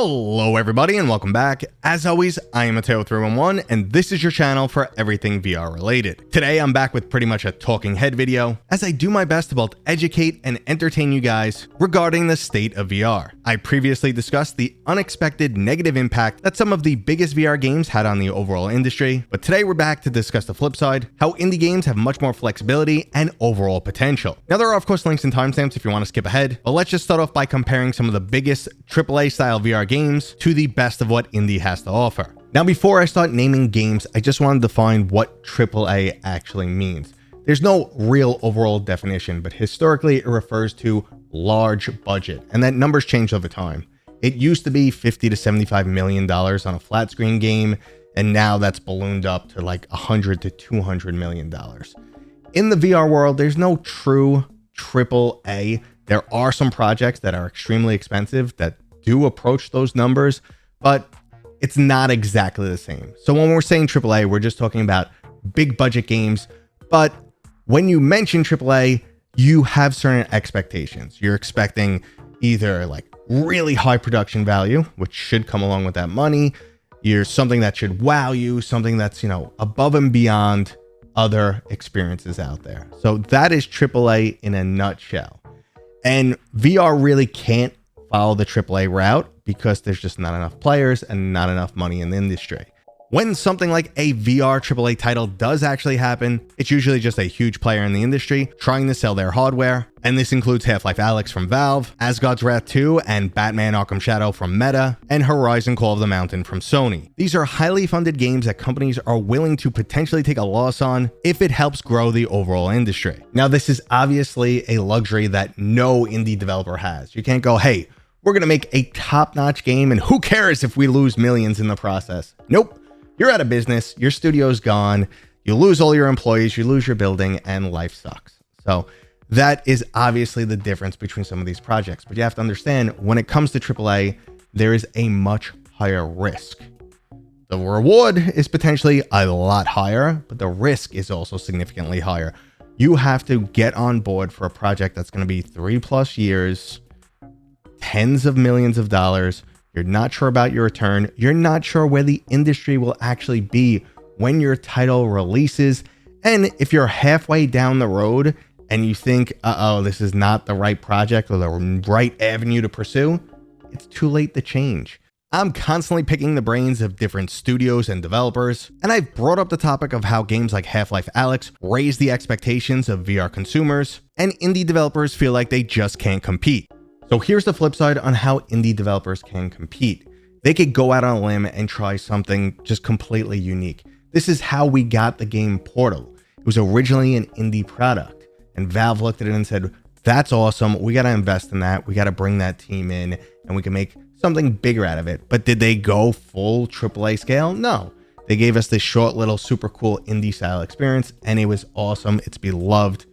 Hello everybody and welcome back. As always, I am Mateo311 and this is your channel for everything VR related. Today I'm back with pretty much a talking head video as I do my best to both educate and entertain you guys regarding the state of VR. I previously discussed the unexpected negative impact that some of the biggest VR games had on the overall industry, but today we're back to discuss the flip side, how indie games have much more flexibility and overall potential. Now there are of course links and timestamps if you want to skip ahead, but let's just start off by comparing some of the biggest AAA style VR games to the best of what indie has to offer. Now before I start naming games, I just want to define what AAA actually means. There's no real overall definition, but historically it refers to large budget, and that number's changed over time. It used to be $50 to $75 million on a flat screen game, and now that's ballooned up to like $100 to $200 million. In the VR world, there's no true AAA. There are some projects that are extremely expensive that do approach those numbers, but it's not exactly the same. So when we're saying AAA, we're just talking about big budget games, but when you mention AAA, you have certain expectations. You're expecting either like really high production value, which should come along with that money. You're something that should wow you, something that's, above and beyond other experiences out there. So that is AAA in a nutshell. And VR really can't follow the AAA route because there's just not enough players and not enough money in the industry. When something like a VR AAA title does actually happen, it's usually just a huge player in the industry trying to sell their hardware. And this includes Half-Life Alyx from Valve, Asgard's Wrath 2 and Batman Arkham Shadow from Meta, and Horizon Call of the Mountain from Sony. These are highly funded games that companies are willing to potentially take a loss on if it helps grow the overall industry. Now, this is obviously a luxury that no indie developer has. You can't go, hey, we're going to make a top-notch game and who cares if we lose millions in the process? Nope. You're out of business, your studio's gone, you lose all your employees, you lose your building, and life sucks. So that is obviously the difference between some of these projects. But you have to understand, when it comes to AAA, there is a much higher risk. The reward is potentially a lot higher, but the risk is also significantly higher. You have to get on board for a project that's going to be 3+ years, tens of millions of dollars. You're not sure about your return. You're not sure where the industry will actually be when your title releases. And if you're halfway down the road and you think, this is not the right project or the right avenue to pursue, it's too late to change. I'm constantly picking the brains of different studios and developers, and I've brought up the topic of how games like Half-Life Alyx raise the expectations of VR consumers, and indie developers feel like they just can't compete. So here's the flip side on how indie developers can compete. They could go out on a limb and try something just completely unique. This is how we got the game Portal. It was originally an indie product, and Valve looked at it and said, that's awesome. We got to invest in that. We got to bring that team in and we can make something bigger out of it. But did they go full AAA scale? No. They gave us this short little super cool indie style experience and it was awesome. It's beloved,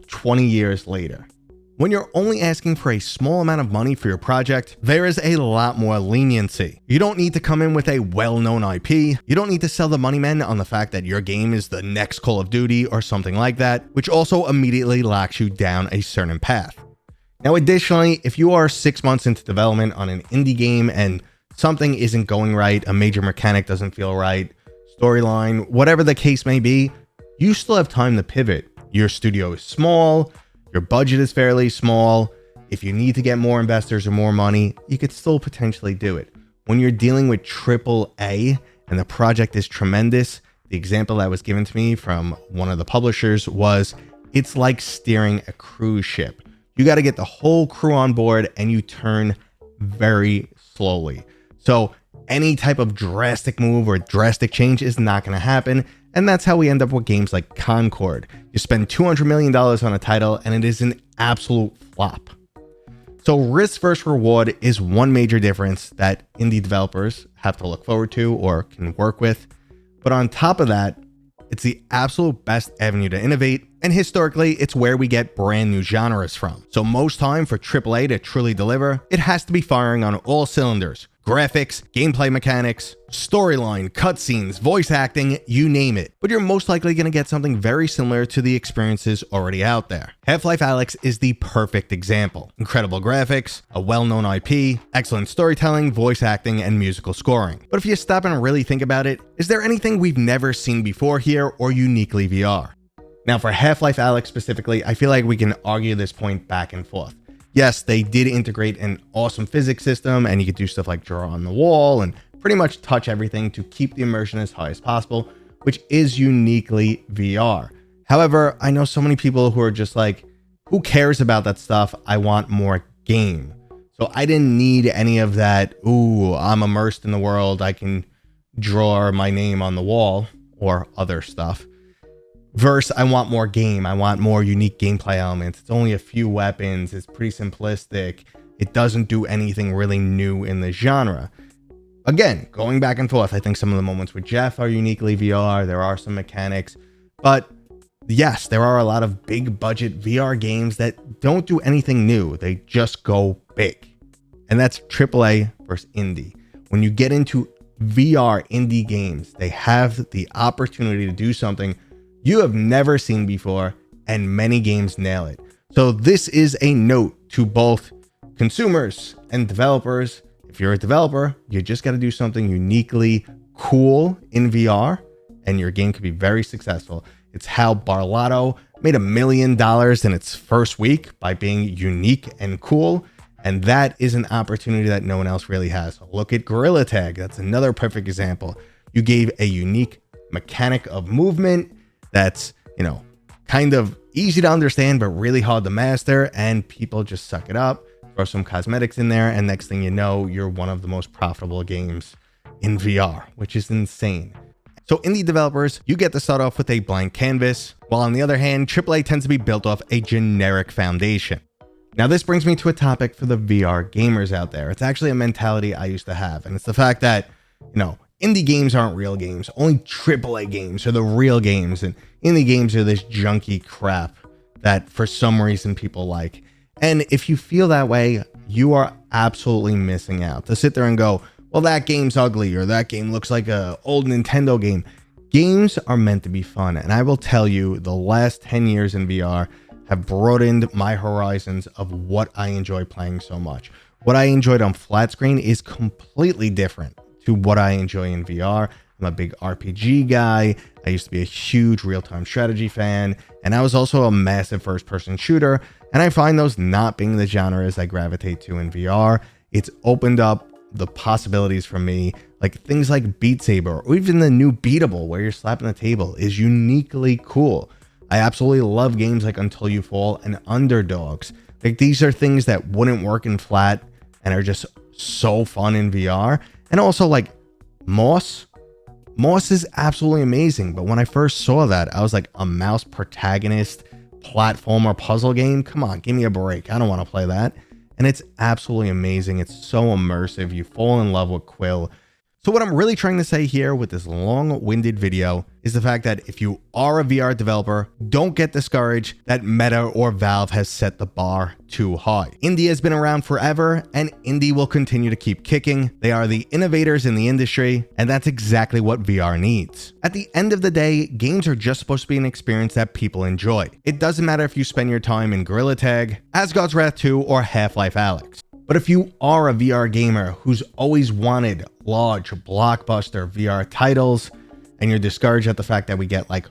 20 years later. When you're only asking for a small amount of money for your project, there is a lot more leniency. You don't need to come in with a well-known IP. You don't need to sell the money men on the fact that your game is the next Call of Duty or something like that, which also immediately locks you down a certain path. Now, additionally, if you are 6 months into development on an indie game and something isn't going right, a major mechanic doesn't feel right, storyline, whatever the case may be, you still have time to pivot. Your studio is small. Your budget is fairly small. If you need to get more investors or more money, you could still potentially do it. When you're dealing with AAA and the project is tremendous, the example that was given to me from one of the publishers was, it's like steering a cruise ship. You got to get the whole crew on board and you turn very slowly. So any type of drastic move or drastic change is not going to happen. And that's how we end up with games like Concord. You spend $200 million on a title and it is an absolute flop. So risk versus reward is one major difference that indie developers have to look forward to or can work with. But on top of that, it's the absolute best avenue to innovate And historically, it's where we get brand new genres from. So most time for AAA to truly deliver, it has to be firing on all cylinders. Graphics, gameplay mechanics, storyline, cutscenes, voice acting, you name it. But you're most likely going to get something very similar to the experiences already out there. Half-Life Alyx is the perfect example. Incredible graphics, a well-known IP, excellent storytelling, voice acting, and musical scoring. But if you stop and really think about it, is there anything we've never seen before here or uniquely VR? Now for Half-Life Alyx specifically, I feel like we can argue this point back and forth. Yes, they did integrate an awesome physics system, and you could do stuff like draw on the wall and pretty much touch everything to keep the immersion as high as possible, which is uniquely VR. However, I know so many people who are just like, who cares about that stuff? I want more game. So I didn't need any of that, ooh, I'm immersed in the world, I can draw my name on the wall or other stuff. Versus, I want more game. I want more unique gameplay elements. It's only a few weapons. It's pretty simplistic. It doesn't do anything really new in the genre. Again, going back and forth, I think some of the moments with Jeff are uniquely VR. There are some mechanics. But yes, there are a lot of big budget VR games that don't do anything new. They just go big. And that's AAA versus indie. When you get into VR indie games, they have the opportunity to do something you have never seen before, and many games nail it. So this is a note to both consumers and developers. If you're a developer, you just got to do something uniquely cool in VR, and your game could be very successful. It's how Barlotto made $1 million in its first week by being unique and cool. And that is an opportunity that no one else really has. Look at Gorilla Tag. That's another perfect example. You gave a unique mechanic of movement that's, kind of easy to understand, but really hard to master, and people just suck it up, throw some cosmetics in there, and next thing you know, you're one of the most profitable games in VR, which is insane. So indie developers, you get to start off with a blank canvas, while on the other hand, AAA tends to be built off a generic foundation. Now this brings me to a topic for the VR gamers out there. It's actually a mentality I used to have, and it's the fact that, indie games aren't real games. Only AAA games are the real games, and indie games are this junky crap that for some reason people like. And if you feel that way, you are absolutely missing out. To sit there and go, well, that game's ugly, or that game looks like an old Nintendo game. Games are meant to be fun, and I will tell you, the last 10 years in VR have broadened my horizons of what I enjoy playing so much. What I enjoyed on flat screen is completely different to what I enjoy in VR. I'm a big RPG guy. I used to be a huge real-time strategy fan, and I was also a massive first-person shooter, and I find those not being the genres I gravitate to in VR. It's opened up the possibilities for me, like things like Beat Saber, or even the new Beatable, where you're slapping the table, is uniquely cool. I absolutely love games like Until You Fall and Underdogs. Like, these are things that wouldn't work in flat and are just so fun in VR. And also, like, Moss is absolutely amazing. But when I first saw that, I was like, a mouse protagonist platformer puzzle game? Come on, give me a break. I don't want to play that. And it's absolutely amazing. It's so immersive. You fall in love with Quill. So what I'm really trying to say here with this long-winded video is the fact that if you are a VR developer, don't get discouraged that Meta or Valve has set the bar too high. Indie has been around forever, and indie will continue to keep kicking. They are the innovators in the industry, and that's exactly what VR needs. At the end of the day, games are just supposed to be an experience that people enjoy. It doesn't matter if you spend your time in Gorilla Tag, Asgard's Wrath 2, or Half-Life Alyx. But if you are a VR gamer who's always wanted large blockbuster VR titles, and you're discouraged at the fact that we get like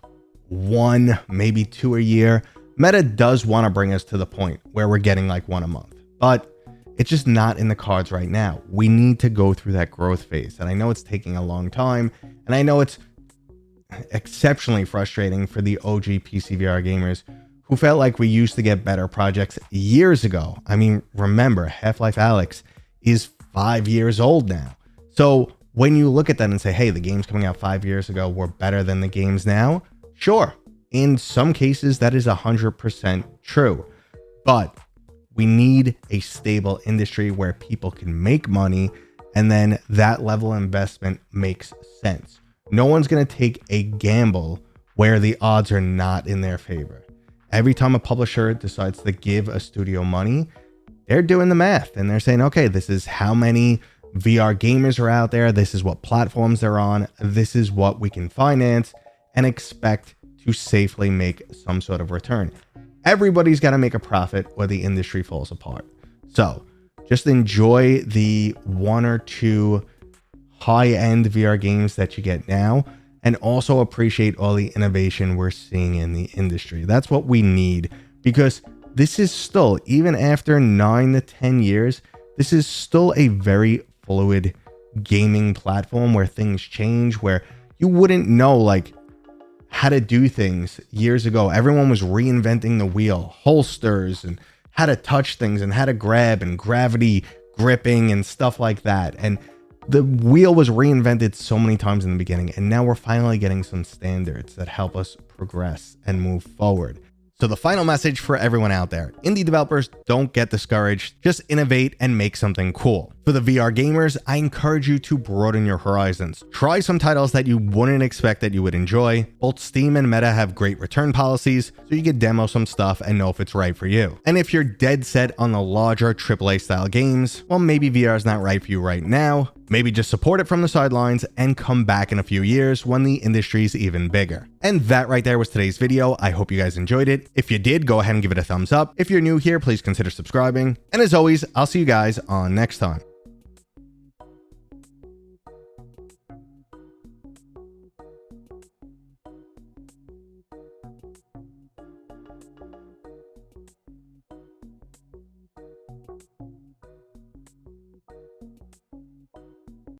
1, maybe 2 a year, Meta does want to bring us to the point where we're getting like 1 a month. But it's just not in the cards right now. We need to go through that growth phase. And I know it's taking a long time, and I know it's exceptionally frustrating for the OG PC VR gamers who felt like we used to get better projects years ago. I mean, remember, Half-Life Alyx is 5 years old now. So when you look at that and say, hey, the games coming out 5 years ago were better than the games now, sure. In some cases, that is 100% true. But we need a stable industry where people can make money, and then that level of investment makes sense. No one's going to take a gamble where the odds are not in their favor. Every time a publisher decides to give a studio money, they're doing the math and they're saying, okay, this is how many VR gamers are out there. This is what platforms they're on. This is what we can finance and expect to safely make some sort of return. Everybody's got to make a profit or the industry falls apart. So just enjoy the 1 or 2 high-end VR games that you get now, and also appreciate all the innovation we're seeing in the industry. That's what we need, because this is still, even after 9 to 10 years, this is still a very fluid gaming platform where things change, where you wouldn't know like how to do things years ago. Everyone was reinventing the wheel, holsters, and how to touch things and how to grab and gravity gripping and stuff like that. And the wheel was reinvented so many times in the beginning, and now we're finally getting some standards that help us progress and move forward. So the final message for everyone out there: indie developers, don't get discouraged, just innovate and make something cool. For the VR gamers, I encourage you to broaden your horizons. Try some titles that you wouldn't expect that you would enjoy. Both Steam and Meta have great return policies, so you can demo some stuff and know if it's right for you. And if you're dead set on the larger AAA style games, well, maybe VR is not right for you right now. Maybe just support it from the sidelines and come back in a few years when the industry's even bigger. And that right there was today's video. I hope you guys enjoyed it. If you did, go ahead and give it a thumbs up. If you're new here, please consider subscribing. And as always, I'll see you guys on next time.